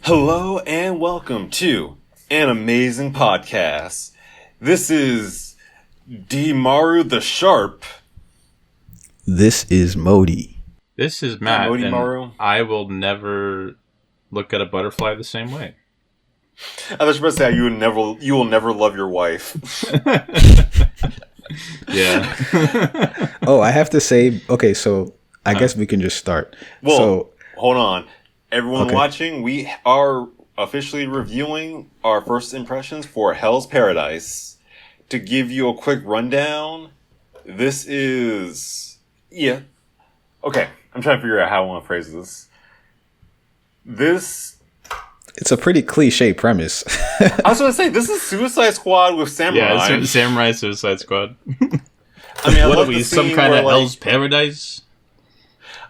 Hello and welcome to an amazing podcast. This is D. Maru the Sharp. This is Modi. This is Matt, Modi and Maru. I will never look at a butterfly the same way. I was supposed to say you will never love your wife. Yeah. Oh, I have to say, okay, so I guess we can just start. Well, So, hold on. Everyone Okay. watching, we are officially reviewing our first impressions for Hell's Paradise. To give you a quick rundown, this is... Yeah. Okay, I'm trying to figure out how I want to phrase this. This... it's a pretty cliche premise. I was going to say, this is Suicide Squad with samurai. Yeah, it's Samurai Suicide Squad. I mean, I What love are we, the some scene kind where, of like, Hell's Paradise?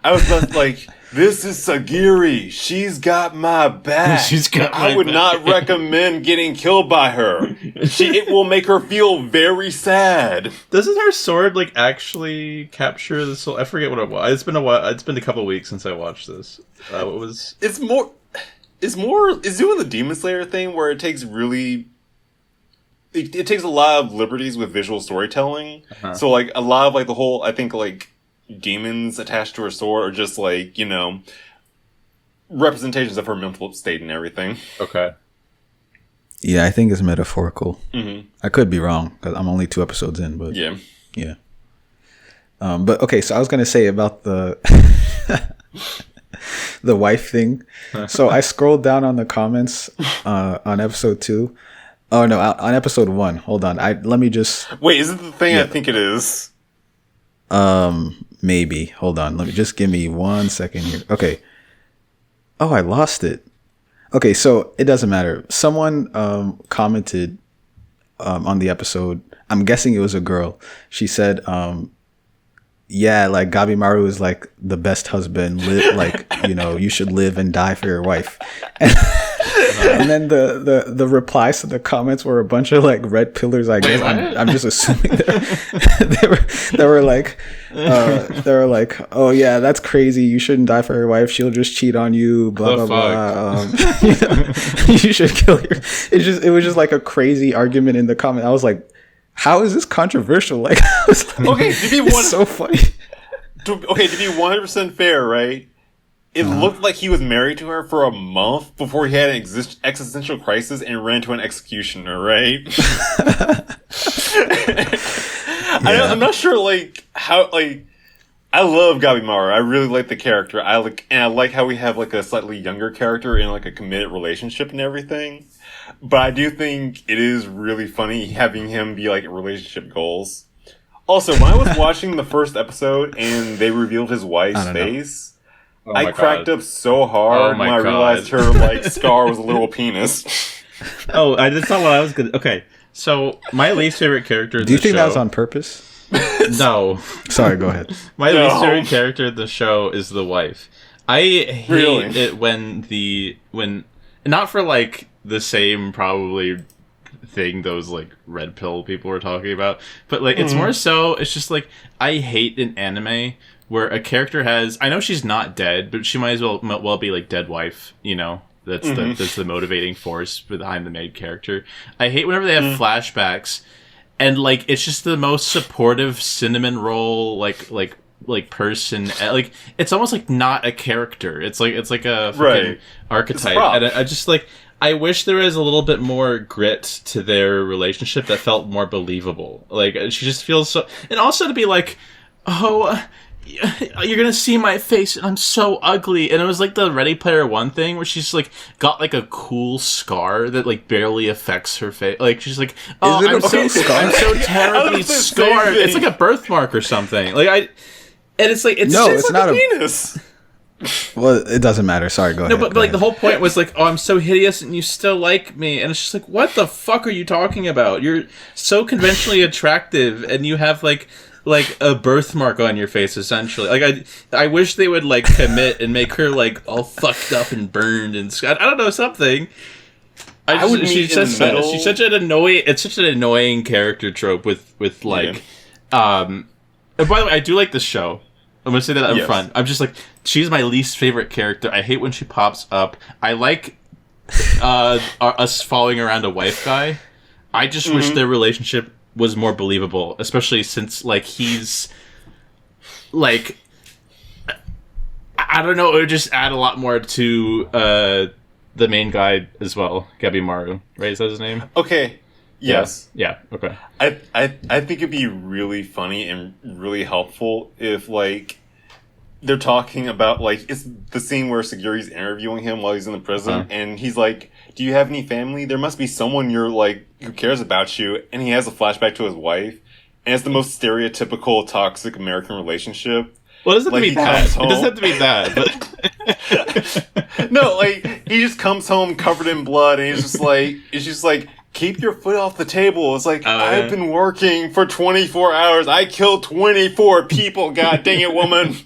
I was just like, this is Sagiri. She's got my back. She's got I my would back. not recommend getting killed by her. It will make her feel very sad. Doesn't her sword, actually capture the soul? I forget what it was. It's been a while. It's been a couple of weeks since I watched this. What was... It's doing the Demon Slayer thing where it takes really... It takes a lot of liberties with visual storytelling. Uh-huh. So, a lot of, the whole, I think, demons attached to her sword are just, representations of her mental state and everything. Okay. Yeah, I think it's metaphorical. Mm-hmm. I could be wrong, because I'm only 2 episodes in, but Yeah. yeah. But okay, so I was going to say about the the wife thing. So I scrolled down on the comments on episode 2. Oh, no, on episode 1. Hold on. Let me just... Wait, is it the thing Yeah. I think it is? Maybe. Hold on. Give me 1 second here. Okay. Oh, I lost it. Okay, so it doesn't matter. Someone commented on the episode. I'm guessing it was a girl. She said, yeah, Gabimaru is the best husband. You should live and die for your wife. And then the replies to the comments were a bunch of red pillars. I guess I'm just assuming they were like, oh yeah, that's crazy. You shouldn't die for your wife. She'll just cheat on you. Blah blah blah. You should kill your. It was just a crazy argument in the comment. I was like, how is this controversial? I was like, Okay, to be it's so funny. to be 100% fair, right? It looked like he was married to her for a month before he had an existential crisis and ran into an executioner, right? I'm not sure, how, I love Gabimaru. I really like the character. I like how we have, a slightly younger character in, a committed relationship and everything. But I do think it is really funny having him be, relationship goals. Also, when I was watching the first episode and they revealed his wife's face... Oh I my cracked God. up so hard Oh my when I God. realized her scar was a little penis. Oh, that's not what I was gonna... Okay, so my least favorite character in Do you the think show... that was on purpose? No. Sorry, go ahead. My No. least favorite character in the show is the wife. I hate Really? it when not for the same probably thing those red pill people were talking about, but it's more so it's just I hate an anime where a character has, I know she's not dead, but she might as well be dead wife, that's the motivating force behind the main character. I hate whenever they have flashbacks and it's just the most supportive cinnamon roll person, it's almost not a character. It's like a fucking Right. archetype, prop. and I just I wish there was a little bit more grit to their relationship that felt more believable. She just feels so, and also to be oh, you're gonna see my face and I'm so ugly, and it was the Ready Player One thing where she's got a cool scar that barely affects her face. She's oh, Is it a I'm so cool scar? I'm so terribly was the same scarred. thing. It's like a birthmark or something. And it's No, It's it's like not a a- penis. Well, it doesn't matter. Sorry, go ahead. no, but go the ahead. whole point was oh, I'm so hideous and you still like me, and it's just what the fuck are you talking about? You're so conventionally attractive, and you have a birthmark on your face, essentially. I wish they would commit and make her all fucked up and burned and I don't know, something. I would meet in the middle. She's such an annoying. It's such an annoying character trope with And by the way, I do like this show. I'm gonna say that up Yes. front. I'm just she's my least favorite character. I hate when she pops up. I like us following around a wife guy. I just wish their relationship was more believable, especially since like he's like I don't know, it would just add a lot more to the main guy as well, Gabimaru, right? Is that his name? Okay. Yes. Yeah. Okay. I think it'd be really funny and really helpful if like they're talking about like it's the scene where Sagiri's interviewing him while he's in the prison, and he's like, "Do you have any family? There must be someone you're like who cares about you." And he has a flashback to his wife, and it's the most stereotypical toxic American relationship. Well, it doesn't have to Like, be he that. comes It home- doesn't have to be that. But No, like he just comes home covered in blood, and he's just like, keep your foot off the table. It's like, I've been working for 24 hours. I killed 24 people. God dang it, woman.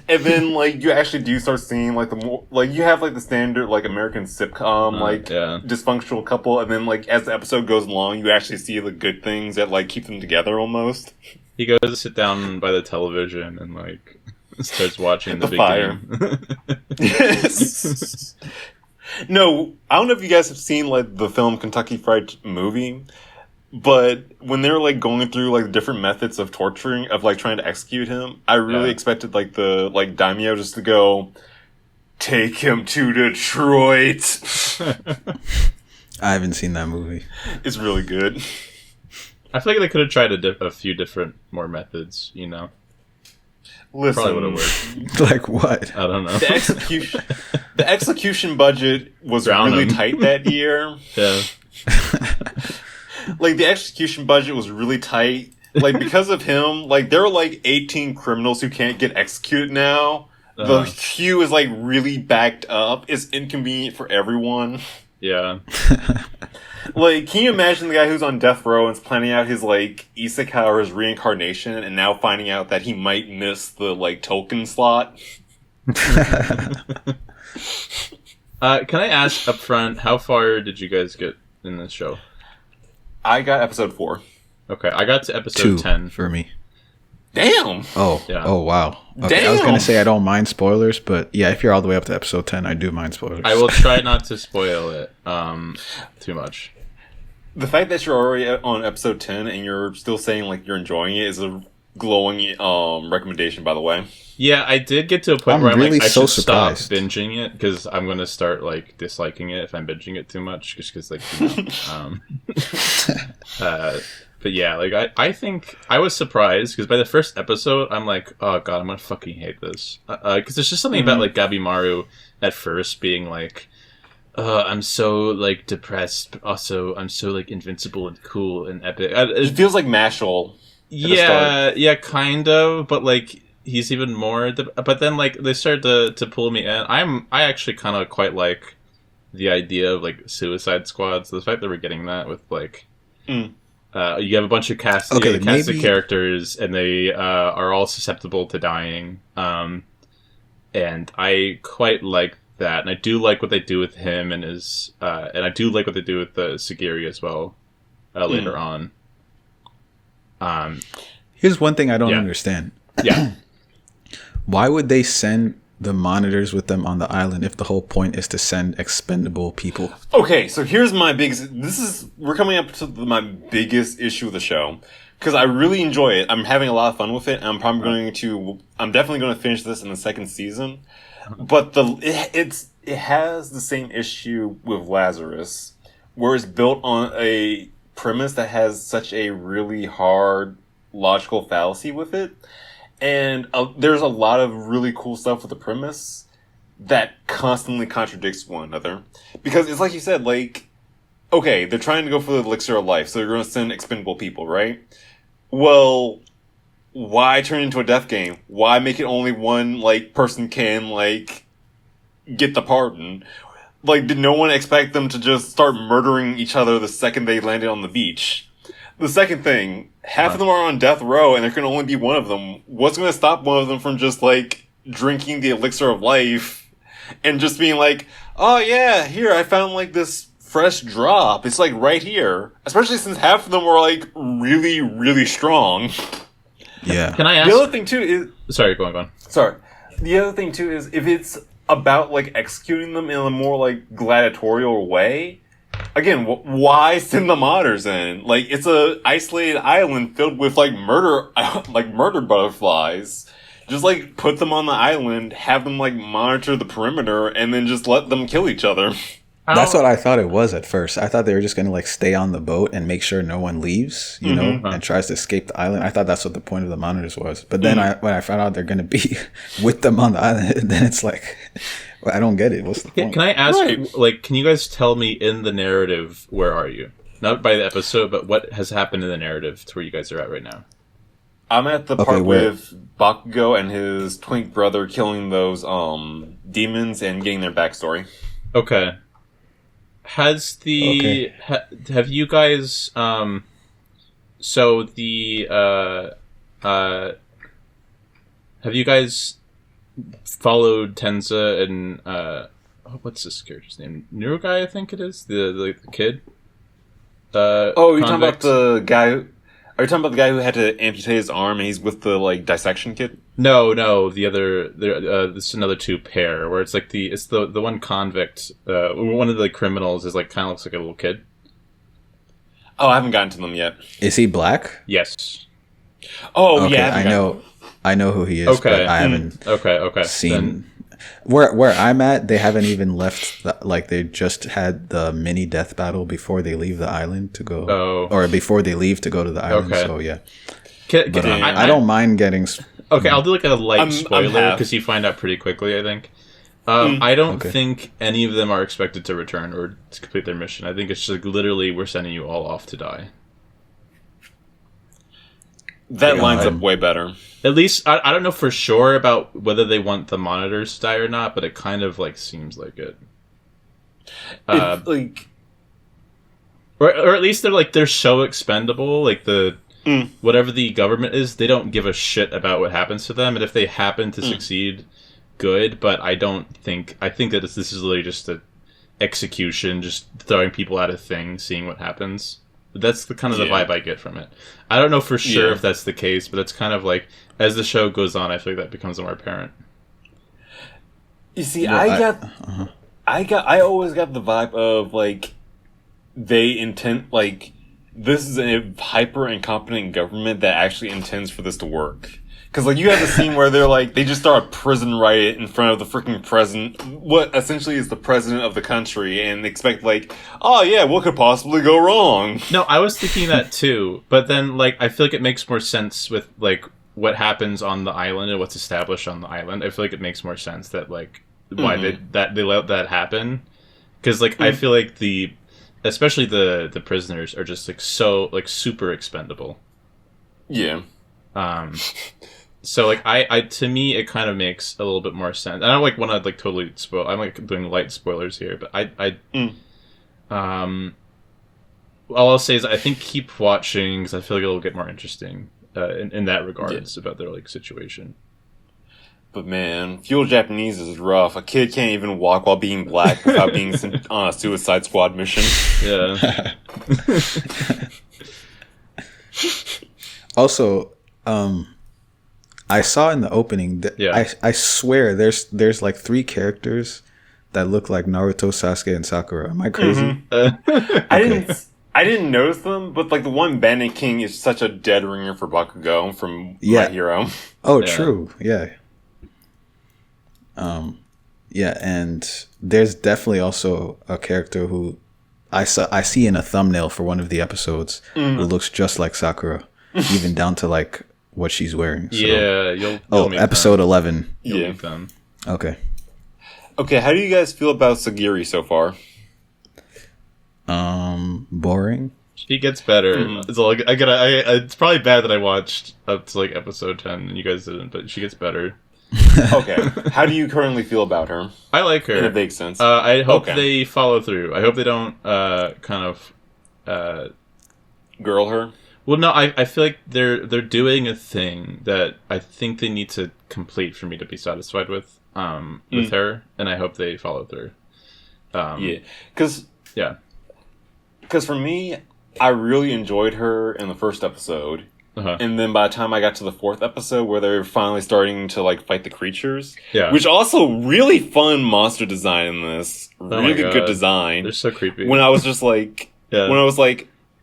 And then like you actually do start seeing like the more like you have like the standard like American sitcom dysfunctional couple, and then like as the episode goes along, you actually see the good things that like keep them together almost. he goes to sit down by the television and like starts watching the big fire. game. Yes. No, I don't know if you guys have seen like the film Kentucky Fried Movie, but when they're like going through like the different methods of torturing of like trying to execute him, I really expected like the like daimyo just to go, "Take him to Detroit." I haven't seen that movie. It's really good. I feel like they could have tried a few different more methods, you know? Listen, Probably would have worked. Like what? I don't know. the execution budget was Drown really him. tight that year. Yeah. Like the execution budget was really tight. Like because of him, like there are like 18 criminals who can't get executed now. The queue is like really backed up. It's inconvenient for everyone. Yeah. Like, can you imagine the guy who's on death row and is planning out his like isekai or his reincarnation, and now finding out that he might miss the like token slot? Can I ask up front, how far did you guys get in this show? I got episode 4. Okay, I got to episode 2 10. for me. Damn. Oh, Yeah. oh wow. Okay, I was Damn. gonna say I don't mind spoilers, but yeah, if you're all the way up to episode 10, I do mind spoilers. I will try not to spoil it too much. The fact that you're already on episode 10 and you're still saying like you're enjoying it is a glowing recommendation, by the way. Yeah, I did get to a point I'm where I'm really like, I so should stop surprised. binging it because I'm gonna start like disliking it if I'm binging it too much, just because like, you know, but yeah, like I think I was surprised because by the first episode I'm like, oh god, I'm gonna fucking hate this because there's just something about like Gabimaru at first being like, I'm so like depressed, but also I'm so like invincible and cool and epic. It feels like Mashal. Yeah, kind of, but like he's even more. But then like they start to pull me in. I actually kind of quite like the idea of like Suicide Squads. The fact that we're getting that with like, you have a bunch of cast of characters, and they are all susceptible to dying. And I quite like that, and I do like what they do with him and his, and I do like what they do with the Sagiri as well later on. Here's one thing I don't understand. Yeah. Why would they send the monitors with them on the island if the whole point is to send expendable people? Okay, so here's my biggest. We're coming up to my biggest issue with the show because I really enjoy it. I'm having a lot of fun with it. I'm definitely going to finish this in the second season. But it has the same issue with Lazarus, where it's built on a premise that has such a really hard logical fallacy with it. And there's a lot of really cool stuff with the premise that constantly contradicts one another. Because it's like you said, like, okay, they're trying to go for the elixir of life, so they're going to send expendable people, right? Well, why turn it into a death game? Why make it only one, like, person can, like, get the pardon? Like, did no one expect them to just start murdering each other the second they landed on the beach? The second thing, half of them are on death row, and there can only be one of them. What's going to stop one of them from just, like, drinking the elixir of life and just being like, oh yeah, here, I found, like, this fresh drop. It's, like, right here. Especially since half of them were, like, really, really strong. Yeah. Can I ask? The other thing, too, is... Sorry, go on. Sorry. The other thing, too, is if it's about like executing them in a more like gladiatorial way. Again, why send the monitors in? Like, it's a isolated island filled with like murder butterflies. Just like put them on the island, have them like monitor the perimeter, and then just let them kill each other. That's what I thought it was at first. I thought they were just going to like stay on the boat and make sure no one leaves, you know, and tries to escape the island. I thought that's what the point of the monitors was. But then when I found out they're going to be with them on the island, then it's like, well, I don't get it. What's the point? Can I ask, like, can you guys tell me in the narrative, where are you? Not by the episode, but what has happened in the narrative to where you guys are at right now? I'm at the part with Bakugo and his twink brother killing those demons and getting their backstory. Okay. Has the have you guys so the have you guys followed Tenza and what's this character's name? Neuroguy, I think it is, the kid. You're talking about the guy. Are you talking about the guy who had to amputate his arm and he's with the like dissection kit? No, the other this is another two pair where it's like the one convict, one of the criminals is like kind of looks like a little kid. Oh, I haven't gotten to them yet. Is he black? Yes. Oh, okay, yeah. I know who he is. Okay, but I haven't. Seen. Then... Where I'm at, they haven't even left. Like they just had the mini death battle before they leave the island to go, or before they leave to go to the island. Okay. So yeah. But I don't mind getting. Okay, I'll do like a light spoiler because you find out pretty quickly, I think. I don't think any of them are expected to return or to complete their mission. I think it's just like, literally we're sending you all off to die. That lines up way better. At least, I don't know for sure about whether they want the monitors to die or not, but it kind of like seems like it. Or at least they're so expendable, like whatever the government is, they don't give a shit about what happens to them, and if they happen to succeed, good. But I think that this is literally just a execution, just throwing people at a thing, seeing what happens. That's the kind of the vibe I get from it. I don't know for sure if that's the case, but it's kind of like as the show goes on, I feel like that becomes more apparent. You see, I always got the vibe of like they intend like this is a hyper incompetent government that actually intends for this to work. Because like you have the scene where they're like they just start a prison riot in front of the freaking president, what essentially is the president of the country, and expect like, oh yeah, what could possibly go wrong? No, I was thinking that too, but then like I feel like it makes more sense with like what happens on the island and what's established on the island. I feel like it makes more sense that like why they let that happen, because like I feel like especially the prisoners are just like so like super expendable. Yeah. So like I to me it kind of makes a little bit more sense. I don't like want to like totally spoil. I'm like doing light spoilers here, but all I'll say is I think keep watching because I feel like it'll get more interesting in that regards about their like situation. But man, Fuel Japanese is rough. A kid can't even walk while being black without being sent on a Suicide Squad mission. Yeah. Also, I saw in the opening that I swear there's like 3 characters that look like Naruto, Sasuke, and Sakura. Am I crazy? I didn't notice them, but like the one Bandit King is such a dead ringer for Bakugo from My Hero. Oh, true. Yeah. And there's definitely also a character who I see in a thumbnail for one of the episodes who looks just like Sakura, even down to like what she's wearing. So. Yeah, you'll meet episode them. 11. You'll meet them. Okay. Okay, how do you guys feel about Sagiri so far? Boring. She gets better. It's like it's probably bad that I watched up to like episode 10 and you guys didn't, but she gets better. Okay. How do you currently feel about her? I like her. In a vague sense. I hope they follow through. I hope they don't kind of girl her. Well, no, I feel like they're doing a thing that I think they need to complete for me to be satisfied with her, and I hope they follow through. Because for me, I really enjoyed her in the first episode, And then by the time I got to the 4th episode, where they're finally starting to like fight the creatures, Yeah. which also really fun monster design in this, really good design. They're so creepy. When I was just like,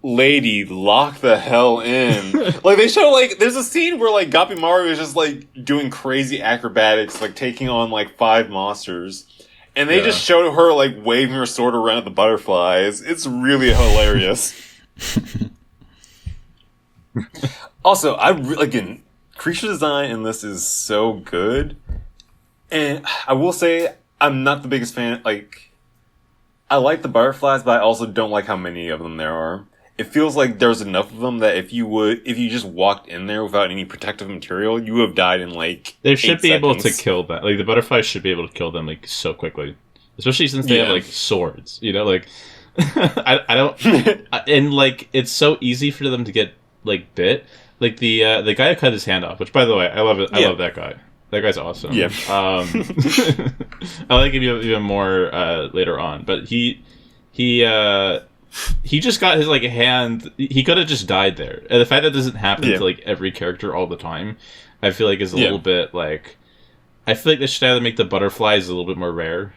lady, lock the hell in. Like, they show, like, there's a scene where, like, Gabimaru is just, like, doing crazy acrobatics, like, taking on, like, 5 monsters. And they just show her, like, waving her sword around at the butterflies. It's really hilarious. Also, again, creature design in this is so good. And I will say, I'm not the biggest fan, like, I like the butterflies, but I also don't like how many of them there are. It feels like there's enough of them that if you just walked in there without any protective material, you would have died in like. They should be 8 able to seconds. kill them. Like the butterflies should be able to kill them like so quickly, especially since they have like swords. You know, like I don't, and like it's so easy for them to get like bit. Like the guy who cut his hand off, which by the way, I love it. I love that guy. That guy's awesome. Yeah. I like him even more later on, but he just got his like hand. He could have just died there, and the fact that doesn't happen to like every character all the time, I feel like is a little bit like. I feel like they should either make the butterflies a little bit more rare,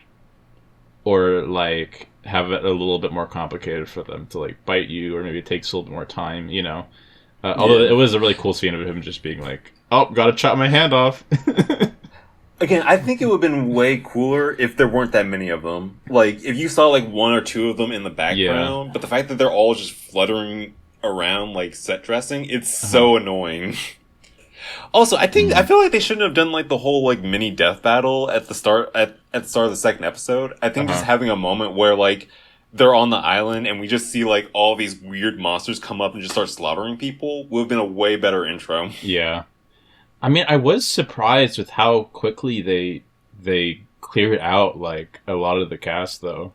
or like have it a little bit more complicated for them to like bite you, or maybe it takes a little bit more time. You know, although it was a really cool scene of him just being like, "Oh, gotta chop my hand off." Again, I think it would have been way cooler if there weren't that many of them. Like, if you saw, like, 1 or 2 of them in the background, but the fact that they're all just fluttering around, like, set dressing, it's so annoying. Also, I feel like they shouldn't have done, like, the whole, like, mini death battle at the start of the 2nd episode. I think just having a moment where, like, they're on the island and we just see, like, all these weird monsters come up and just start slaughtering people would have been a way better intro. Yeah. I mean, I was surprised with how quickly they cleared out like a lot of the cast, though.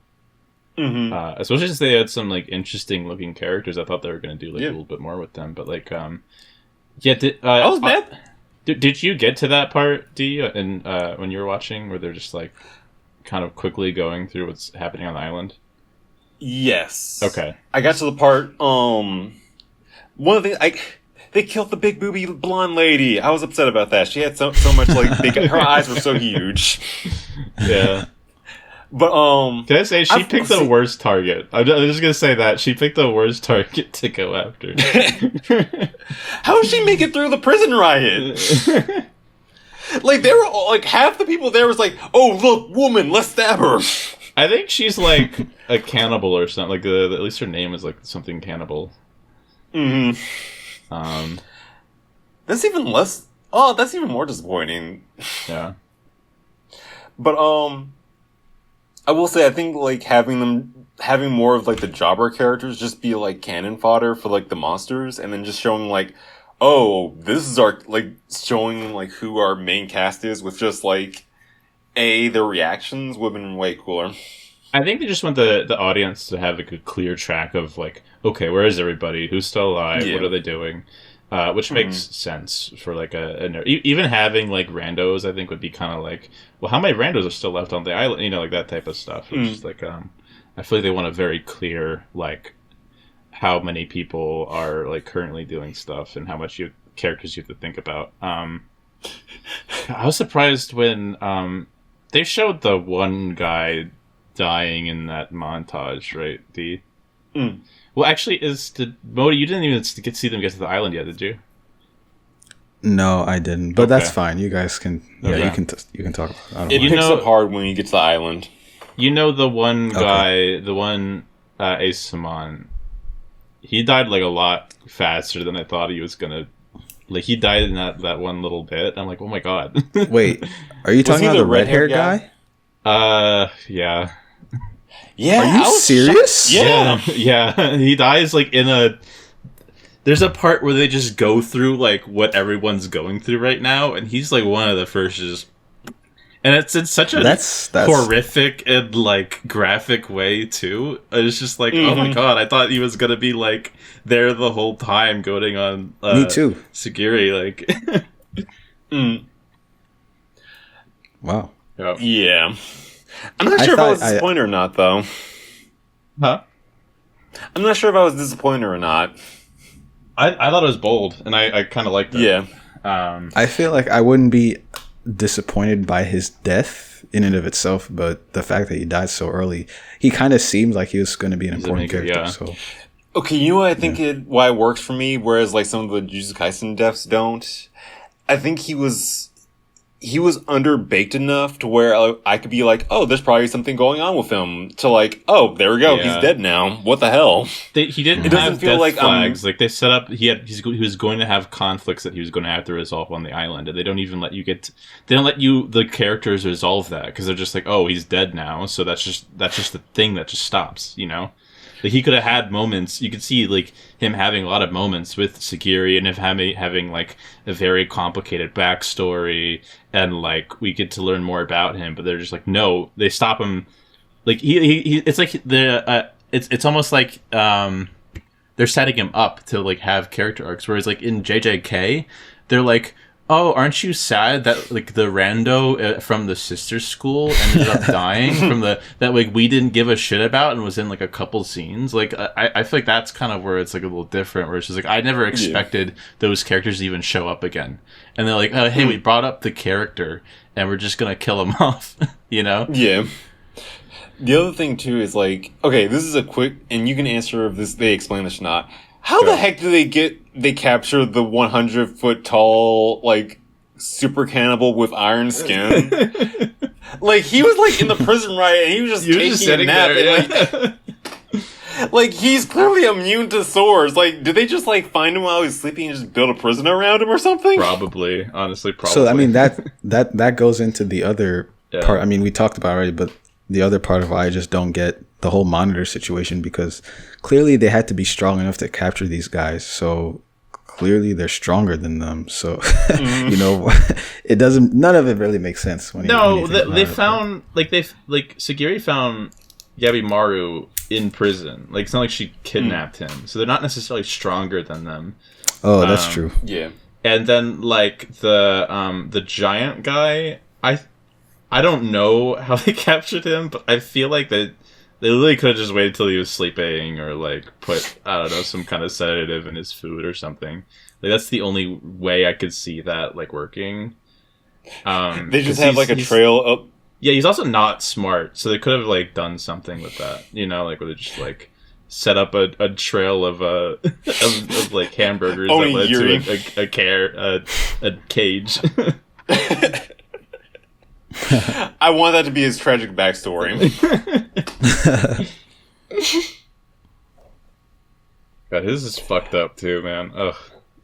Mm-hmm. Especially since they had some like interesting looking characters. I thought they were going to do like a little bit more with them, but like, Did you get to that part, D, and when you were watching, where they're just like kind of quickly going through what's happening on the island? Yes. Okay. I got to the part. One of the things they killed the big booby blonde lady. I was upset about that. She had so much like her eyes were so huge. Yeah. But can I say she picked the worst target? I'm just gonna say that she picked the worst target to go after. How did she make it through the prison riot? Like they were like half the people there was like, "Oh look, woman, let's stab her." I think she's like a cannibal or something. Like at least her name is like something cannibal. Mm-hmm. That's even less. Oh, that's even more disappointing. Yeah. But I will say I think like having more of like the jobber characters just be like cannon fodder for like the monsters, and then just showing like, oh, this is our like showing like who our main cast is with just like their reactions would have been way cooler. I think they just want the audience to have like a clear track of like, okay, where is everybody? Who's still alive? Yeah. What are they doing? Which makes sense for like even having like randos. I think would be kind of like, well, how many randos are still left on the island? You know, like that type of stuff. Which is like, I feel like they want a very clear like how many people are like currently doing stuff and how much characters you have to think about. I was surprised when they showed the one guy dying in that montage, right? Well, actually, Modi, you didn't even see them get to the island yet, did you? No, I didn't. But that's fine. You guys can. Yeah, you can talk about it. I don't It mind. picks up hard when you get to the island. You know the one guy, the one Ace Saman. He died like a lot faster than I thought he was gonna. Like he died in that one little bit. I'm like, oh my god. Wait, are you talking he about the the red hair red-haired guy? Yeah. Yeah. Are you serious? Yeah. Yeah. He dies like in a. There's a part where they just go through like what everyone's going through right now, and he's like one of the first just. And it's in such a That's horrific and like graphic way too. It's just like, oh my god, I thought he was gonna be like there the whole time, goading on. Me too. Sagiri, like. Wow. Yeah. I'm not sure if I was disappointed or not, though. Huh? I'm not sure if I was disappointed or not. I thought it was bold, and I kind of liked it. Yeah. I feel like I wouldn't be disappointed by his death in and of itself, but the fact that he died so early, he kind of seemed like he was going to be an important maker, character. yeah. So Okay, you know what I think why it works for me, whereas like some of the Jujutsu Kaisen deaths don't? I think he was underbaked enough to where I could be like, oh, there's probably something going on with him. To like, oh, there we go, Yeah. he's dead now. What the hell? He didn't It doesn't have feel death like, flags. Like they set up, he was going to have conflicts that he was going to have to resolve on the island, and they don't even let you they don't let you the characters resolve that because they're just like, oh, he's dead now, so that's just the thing that just stops, you know. Like he could have had moments. You could see like him having a lot of moments with Sagiri and him having like a very complicated backstory, and like we get to learn more about him. But they're just like, no, they stop him. Like he it's like it's almost like they're setting him up to like have character arcs. Whereas like in JJK, they're like, oh, aren't you sad that like the rando from the sister school ended up dying from that like we didn't give a shit about and was in like a couple scenes? Like I feel like that's kind of where it's like a little different. Where it's just like I never expected those characters to even show up again, and they're like, oh, hey, we brought up the character and we're just gonna kill him off, you know? Yeah. The other thing too is like, okay, this is a quick, and you can answer if they explain this or not. How the heck do they capture the 100-foot tall, like, super cannibal with iron skin? Like, he was, like, in the prison riot, and he was just taking a nap. There, yeah. Like, he's clearly immune to swords. Like, did they just, like, find him while he was sleeping and just build a prison around him or something? Probably, honestly, probably. So I mean that goes into the other part. I mean, we talked about it already, but the other part of why I just don't get the whole monitor situation, because clearly they had to be strong enough to capture these guys. So clearly they're stronger than them. So you know, it doesn't. None of it really makes sense. When they found Sagiri found Yabimaru in prison. Like it's not like she kidnapped him, so they're not necessarily stronger than them. Oh, that's true. Yeah. And then like the giant guy, I don't know how they captured him, but I feel like they really could have just waited till he was sleeping or like put, I don't know, some kind of sedative in his food or something. Like that's the only way I could see that like working. They just have like a trail up. Yeah, he's also not smart, so they could have like done something with that. You know, like where they just like set up a trail of of like hamburgers that led to a cage. I want that to be his tragic backstory. God, his is fucked up too, man. Ugh.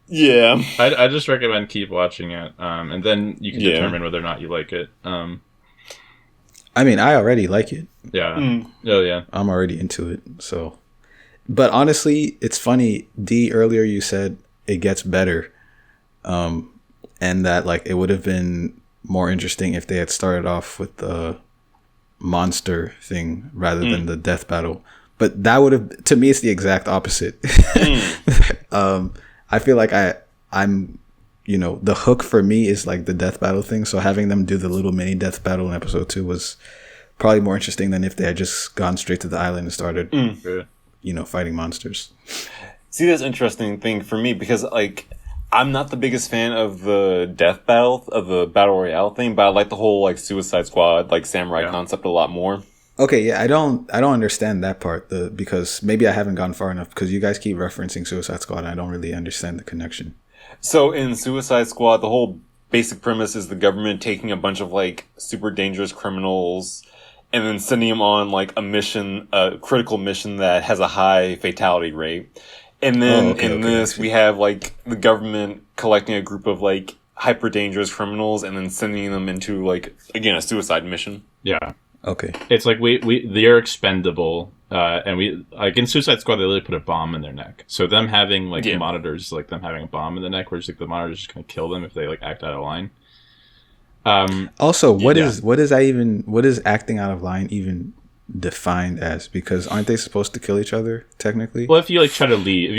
Yeah. I just recommend keep watching it, and then you can determine whether or not you like it. I mean, I already like it. Yeah. Oh yeah. I'm already into it. So, but honestly, it's funny. D, earlier you said it gets better, and that like it would have been more interesting if they had started off with the monster thing rather than the death battle. But that would have, to me, it's the exact opposite. I feel like I'm, you know, the hook for me is like the death battle thing. So having them do the little mini death battle in episode 2 was probably more interesting than if they had just gone straight to the island and started, you know, fighting monsters. See, that's an interesting thing for me because like, I'm not the biggest fan of the death battle, of the battle royale thing, but I like the whole like Suicide Squad, like samurai concept a lot more. Okay, yeah, I don't understand that part because maybe I haven't gone far enough because you guys keep referencing Suicide Squad and I don't really understand the connection. So in Suicide Squad, the whole basic premise is the government taking a bunch of like super dangerous criminals and then sending them on like a mission, a critical mission that has a high fatality rate. And then we have like the government collecting a group of like hyper dangerous criminals and then sending them into like, again, a suicide mission. Yeah. Okay. It's like they're expendable, and we like in Suicide Squad they literally put a bomb in their neck. So them having like monitors, like them having a bomb in the neck, where it's like the monitor's just gonna kill them if they like act out of line. Also, what is acting out of line even defined as? Because aren't they supposed to kill each other technically? Well, if you like try to leave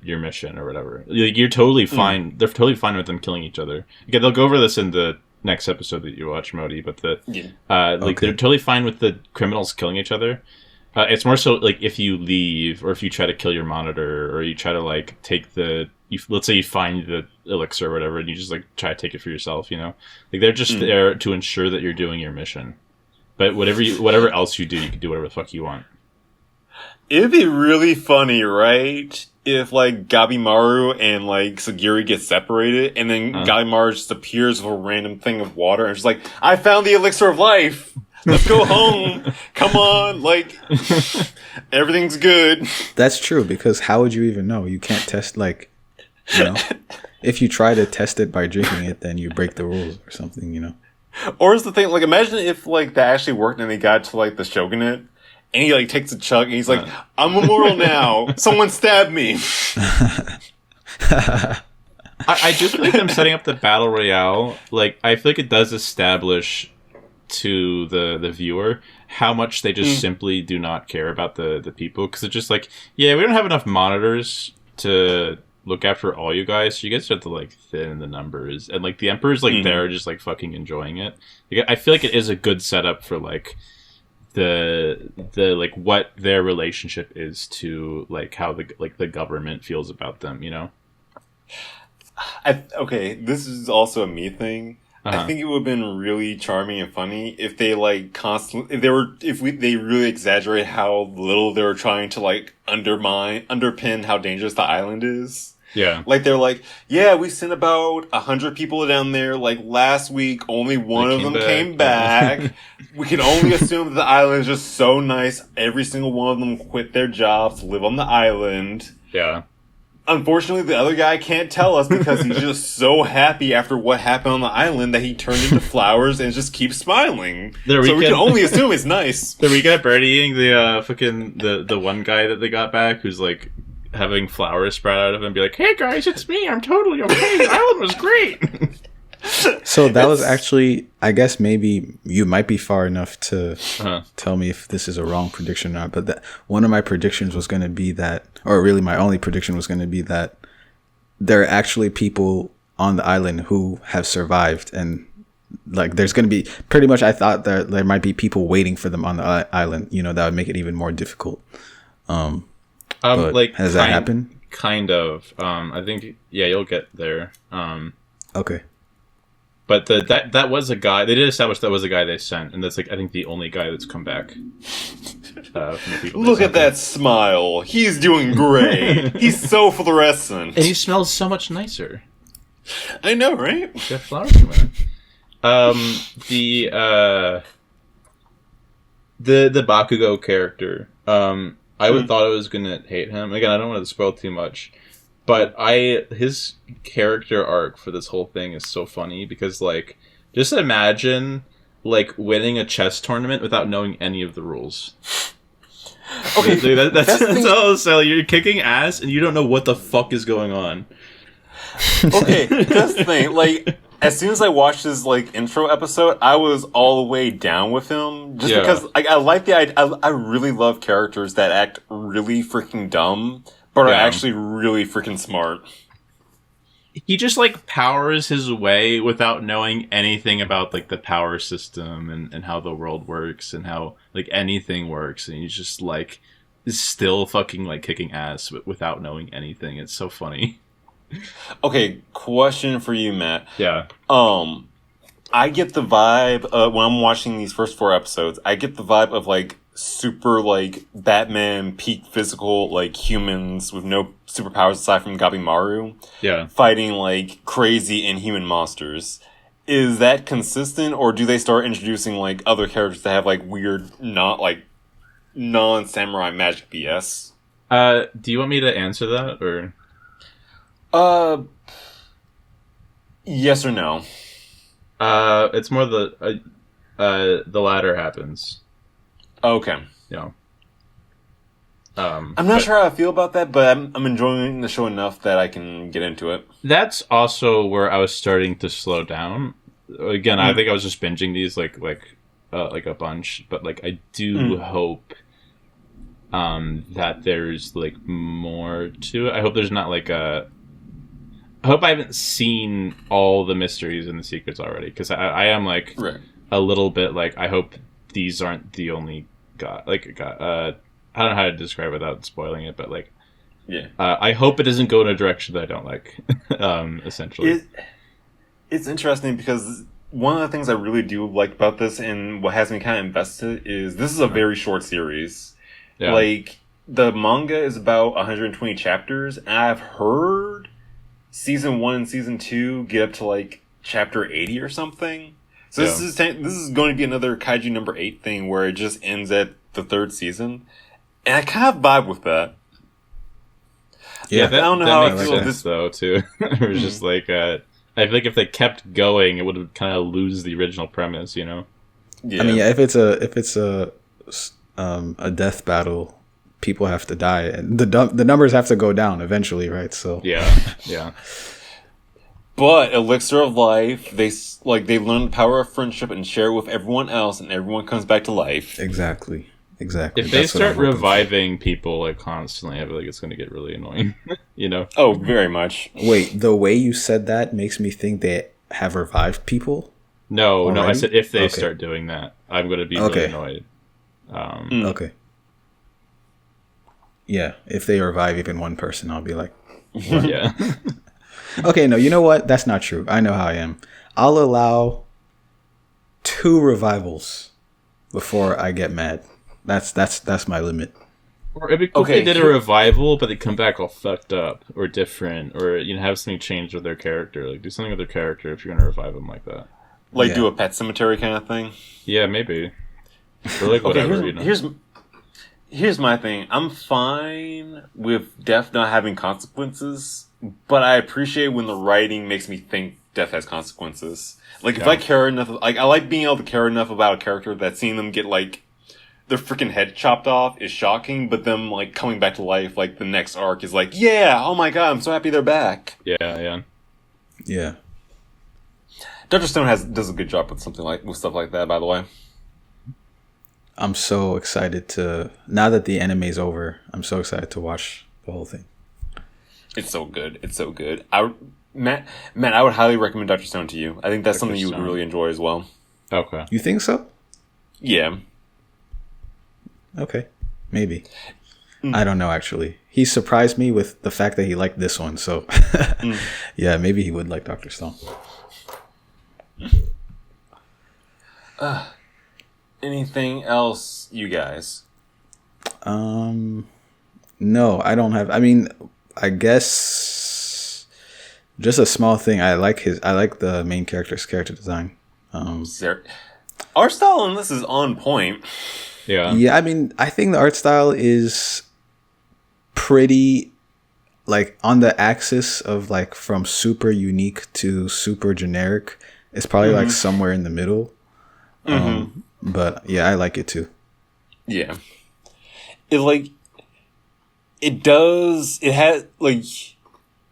your mission or whatever, like, you're totally fine. They're totally fine with them killing each other. Okay, they'll go over this in the next episode that you watch, Modi, but they're totally fine with the criminals killing each other. It's more so like if you leave or if you try to kill your monitor or you try to like take let's say you find the elixir or whatever and you just like try to take it for yourself, you know, like they're just there to ensure that you're doing your mission. But whatever else you do, you can do whatever the fuck you want. It'd be really funny, right? If like Gabimaru and like Sagiri get separated, and then Gabimaru just appears with a random thing of water, and just like, I found the elixir of life. Let's go home. Come on, like everything's good. That's true, because how would you even know? You can't test, like, you know. If you try to test it by drinking it, then you break the rules or something, you know. Or is the thing, like, imagine if like that actually worked and they got to like the shogunate, and he like takes a chug and he's like, I'm immortal now. Someone stabbed me. I do feel like them setting up the battle royale. Like, I feel like it does establish to the viewer how much they just simply do not care about the people, because it's just like, yeah, we don't have enough monitors to look after all you guys, so you guys have to like thin the numbers, and like the Emperor's like there just like fucking enjoying it. Like, I feel like it is a good setup for like the like what their relationship is to like how the government feels about them, you know. Okay, this is also a me thing. I think it would have been really charming and funny if they like constantly, they really exaggerate how little they were trying to like underpin how dangerous the island is. Yeah. Like they're like, yeah, we sent about 100 people down there. Like last week, only one of them came back. We can only assume that the island is just so nice. Every single one of them quit their jobs to live on the island. Yeah. Unfortunately, the other guy can't tell us because he's just so happy after what happened on the island that he turned into flowers and just keeps smiling. So we can only assume it's nice. The weekend birdieing the one guy that they got back who's like having flowers sprout out of him and be like, hey guys, it's me, I'm totally okay, the island was great. So that was actually, I guess maybe you might be far enough to tell me if this is a wrong prediction or not, but one of my predictions was going to be that, or really my only prediction was going to be that there are actually people on the island who have survived, and like there's going to be pretty much, I thought that there might be people waiting for them on the island, you know, that would make it even more difficult. But like, has that happened? Kind of. I think, yeah, you'll get there. Okay. But that was a guy. They did establish that was a guy they sent, and that's like I think the only guy that's come back. From the people Look at that smile. He's doing great. He's so fluorescent. And he smells so much nicer. I know, right? Got flowers coming in. The Bakugo character. I would thought I was gonna hate him. Again, I don't want to spoil too much. But his character arc for this whole thing is so funny because, like, just imagine, like, winning a chess tournament without knowing any of the rules. Okay, dude, that's all. So you're kicking ass and you don't know what the fuck is going on. Okay, that's the thing. Like, as soon as I watched his like intro episode, I was all the way down with him just because I like the idea. I really love characters that act really freaking dumb. But are actually really freaking smart. He just, like, powers his way without knowing anything about, like, the power system and how the world works and how, like, anything works. And he's just, like, is still fucking, like, kicking ass without knowing anything. It's so funny. Okay, question for you, Matt. Yeah. I get the vibe, when I'm watching these first 4 episodes, I get the vibe of, like, super, like, Batman peak physical, like, humans with no superpowers aside from Gabimaru. Yeah. Fighting, like, crazy inhuman monsters. Is that consistent, or do they start introducing, like, other characters that have, like, weird, non-samurai magic BS? Do you want me to answer that, or? Yes or no? It's more the latter happens. Okay. Yeah. I'm not sure how I feel about that, but I'm enjoying the show enough that I can get into it. That's also where I was starting to slow down. Again, I think I was just binging these like a bunch, but like I do hope that there's like more to it. I hope there's not like I hope I haven't seen all the mysteries and the secrets already, because I am like a little bit like I hope these aren't the only I don't know how to describe it without spoiling it, but like, Yeah. I hope it doesn't go in a direction that I don't like. Essentially, It's interesting because one of the things I really do like about this and what has me kind of invested is this is a very short series. yeah. Like, the manga is about 120 chapters, and I've heard season 1 and season 2 get up to like chapter 80 or something. So this is going to be another Kaiju number 8 thing where it just ends at the 3rd season. And I kind of vibe with that. Yeah, I don't know how I makes feel sense this- though too. It was just like I feel like if they kept going, it would kind of lose the original premise, you know? Yeah. I mean, yeah, if it's a death battle, people have to die, and the numbers have to go down eventually, right? So Yeah. But Elixir of Life, they learn the power of friendship and share it with everyone else, and everyone comes back to life. exactly. If they That's what I'm start hoping for. reviving people like constantly, I feel like it's going to get really annoying. You know? Oh, very much. Wait, the way you said that makes me think they have revived people. No, I Already? said if they Okay. start doing that, I'm going to be really Okay. annoyed. Okay. Yeah, if they revive even one person, I'll be like, Yeah. okay, no, you know what? That's not true. I know how I am. I'll allow 2 revivals before I get mad. That's my limit. Or it'd be cool Okay, if they did a here- revival, but they come back all fucked up or different, or have something change with their character. Like do something with their character if you're gonna revive them like that. Like, Yeah. do a Pet Cemetery kind of thing. Yeah, maybe. Or like whatever, Okay, you know. here's my thing. I'm fine with death not having consequences, but I appreciate when the writing makes me think death has consequences. Like, if Yeah. I care enough, like, I like being able to care enough about a character that seeing them get, like, their freaking head chopped off is shocking, but them, like, coming back to life, like, the next arc is like, yeah, oh my god, I'm so happy they're back. Yeah. Yeah. Dr. Stone does a good job with stuff like that, by the way. I'm so excited to, now that the anime's over, I'm so excited to watch the whole thing. It's so good. It's so good. Matt, I would highly recommend Dr. Stone to you. I think that's Dr. something you would Stone. really enjoy as well. Okay. You think so? Yeah. Okay. Maybe. I don't know, actually. He surprised me with the fact that he liked this one, so yeah, maybe he would like Dr. Stone. Anything else, you guys? No, I don't have. I mean, I guess just a small thing. I like the main character's character design. Our style on this is on point. Yeah. Yeah, I mean, I think the art style is pretty like on the axis of like from super unique to super generic. It's probably like somewhere in the middle. But yeah, I like it too. Yeah. It has like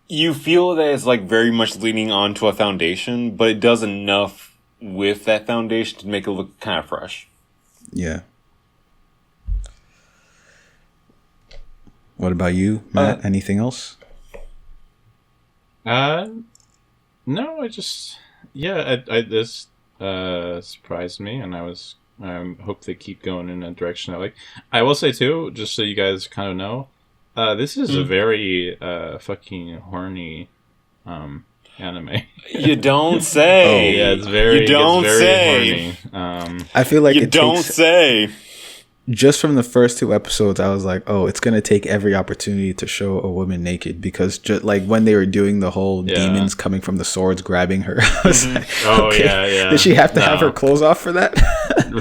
you feel that it's like very much leaning onto a foundation, but it does enough with that foundation to make it look kind of fresh. Yeah. What about you, Matt? Anything else? No, I just I this surprised me, and I hope they keep going in a direction I like. I will say too, just so you guys kind of know, this is a very fucking horny anime. You don't say. Yeah, it's very. You don't it's very say. horny. I feel like You it don't takes, say. just from the first 2 episodes, I was like, oh, it's going to take every opportunity to show a woman naked, because just like when they were doing the whole Yeah. demons coming from the swords grabbing her, I was like, Oh, okay, yeah. did she have to have No. her clothes off for that?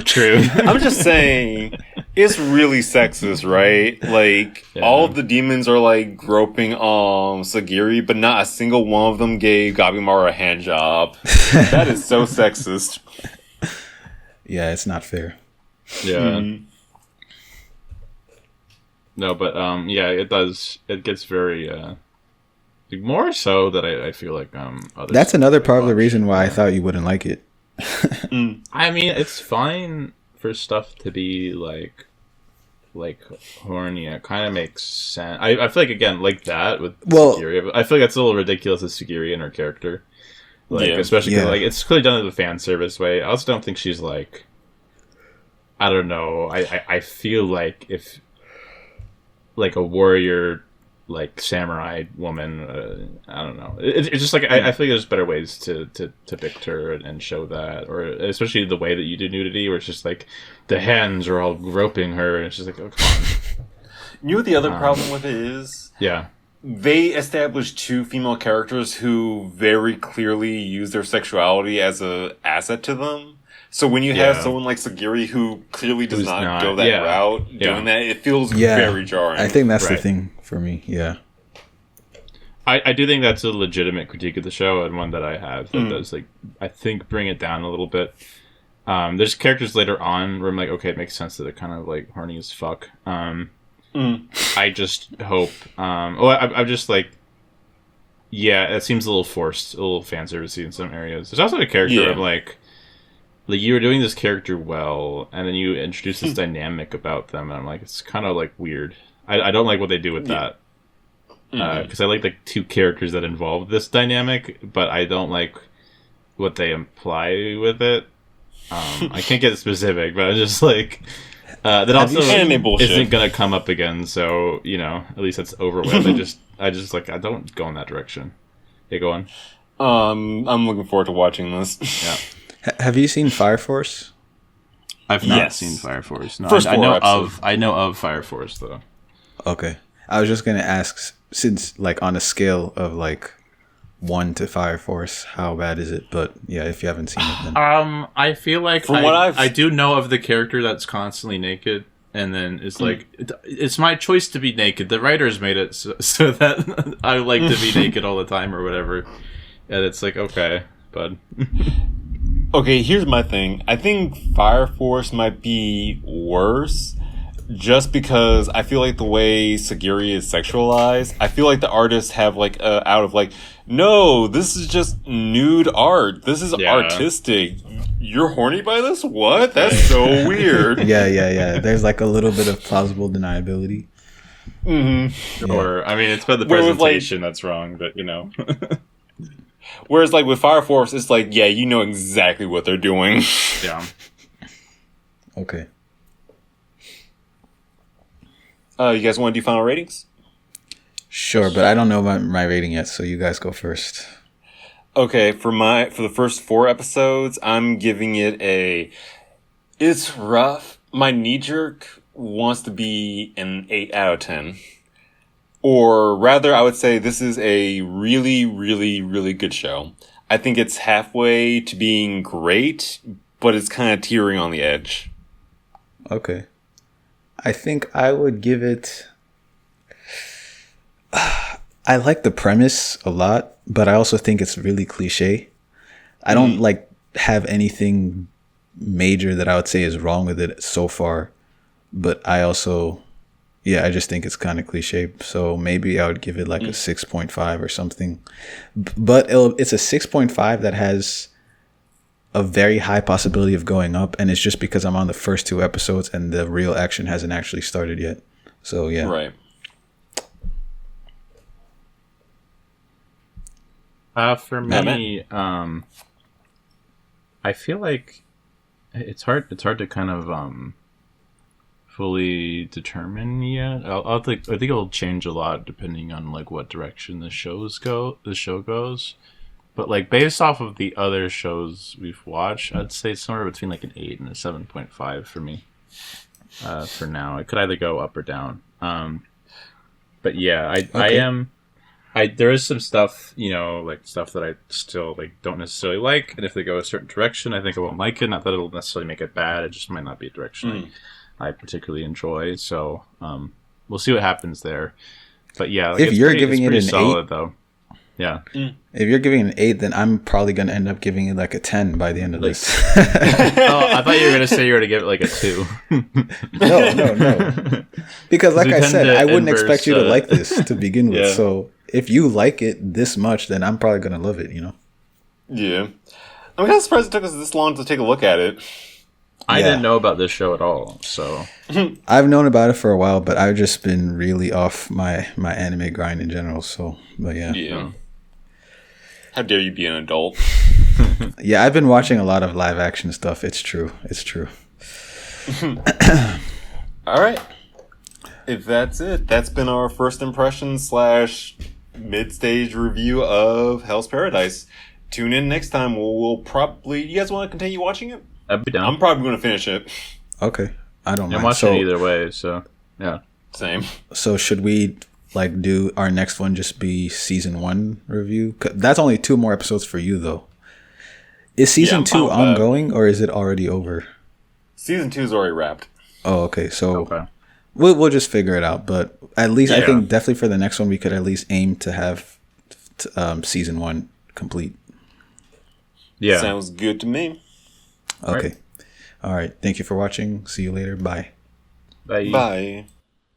True. I'm just saying, it's really sexist, right? Like, Yeah. all of the demons are, like, groping Sagiri, but not a single one of them gave Gabimaru a hand job. That is so sexist. Yeah, it's not fair. Yeah. No, but yeah, it does. It gets very more so that I feel like other That's stuff another I part of the watch. reason why I thought you wouldn't like it. I mean, it's fine for stuff to be like horny. It kind of makes sense. I feel like again like that with Well- Sugiri. I feel like that's a little ridiculous with Sugiri and her character. Like Yeah. especially 'cause, Yeah. like it's clearly done in a fan service way. I also don't think she's like. I don't know. I feel like if like a warrior, like samurai woman. I don't know. It's just like I feel like there's better ways to depict her and show that, or especially the way that you do nudity, where it's just like the hands are all groping her, and it's just like, oh, come on. You know what the other problem with it is? Yeah. They established two female characters who very clearly use their sexuality as a asset to them. So when you have someone like Sagiri who clearly does not go that route, doing that, it feels very jarring. I think that's the thing for me. Yeah. I do think that's a legitimate critique of the show, and one that I have that does, like, I think, bring it down a little bit. There's characters later on where I'm like, okay, it makes sense that they're kind of like horny as fuck. I just hope. I'm just like, yeah, it seems a little forced, a little fan servicey in some areas. There's also a character I'm like you were doing this character well, and then you introduce this dynamic about them, and I'm like, it's kind of like weird. I don't like what they do with that. Because I like the two characters that involve this dynamic, but I don't like what they imply with it. I can't get specific, but I'm just like, that also isn't gonna come up again. So at least that's over with. I just like, I don't go in that direction. Yeah, go on. I'm looking forward to watching this. Yeah. Have you seen Fire Force? I've not seen Fire Force. No, I know of Fire Force though. Okay, I was just gonna ask, since like on a scale of like 1 to Fire Force, how bad is it? But yeah, if you haven't seen it, then I feel like I do know of the character that's constantly naked, and then it's like it's my choice to be naked. The writers made it so that I like to be naked all the time or whatever, and it's like, okay, bud. Okay, here's my thing. I think Fire Force might be worse just because I feel like the way Sagiri is sexualized, I feel like the artists have like out of like, no, this is just nude art. This is artistic. You're horny by this? What? That's so weird. Yeah. There's like a little bit of plausible deniability. Mm-hmm. Or I mean, it's about the presentation that's wrong, but Whereas, like, with Fire Force, it's like, yeah, you know exactly what they're doing. Yeah. Okay. You guys want to do final ratings? Sure, but I don't know my rating yet, so you guys go first. Okay, for the first 4 episodes, I'm giving it it's rough. My knee-jerk wants to be an 8 out of 10. Or rather, I would say this is a really, really, really good show. I think it's halfway to being great, but it's kind of teetering on the edge. Okay. I think I would give it... I like the premise a lot, but I also think it's really cliche. I don't have anything major that I would say is wrong with it so far, but I also... Yeah, I just think it's kind of cliche. So maybe I would give it like a 6.5 or something. But it's a 6.5 that has a very high possibility of going up. And it's just because I'm on the first 2 episodes and the real action hasn't actually started yet. So, yeah. Right. For me, I feel like it's hard to kind of... fully determine yet. I think it'll change a lot depending on like what direction the show goes. But like based off of the other shows we've watched, I'd say somewhere between like an 8 and a 7.5 for me. For now, it could either go up or down. But yeah, there is some stuff, like stuff that I still like don't necessarily like, and if they go a certain direction, I think I won't like it. Not that it'll necessarily make it bad; it just might not be a direction I particularly enjoy. So we'll see what happens there. But yeah, if you're giving it an solid, 8, though, yeah. If you're giving it an 8, then I'm probably gonna end up giving it like a 10 by the end of this. Oh, I thought you were gonna say you were to give it like a 2. No. Because like I said, I wouldn't expect you to like this to begin with. Yeah. So if you like it this much, then I'm probably gonna love it. Yeah. I'm kind of surprised it took us this long to take a look at it. I didn't know about this show at all, so I've known about it for a while, but I've just been really off my anime grind in general. So, but yeah. How dare you be an adult? Yeah, I've been watching a lot of live action stuff. It's true. All right. if that's it, that's been our first impression slash mid-stage review of Hell's Paradise. Tune in next time. We'll probably. You guys want to continue watching it? I'd be down. I'm probably going to finish it. Okay, I don't I'm mind. watching So, it either way, so yeah. Same. so should we like do our next one? Just be season 1 review. That's only 2 more episodes for you though. Is season I'm 2 fine with that. ongoing or is it already over? Season 2 is already wrapped. Oh, okay. So Okay. we'll just figure it out. But at least I Yeah. think definitely for the next one we could at least aim to have season 1 complete. Yeah. Sounds good to me. Okay. All right. Thank you for watching. See you later. Bye. Bye. Bye.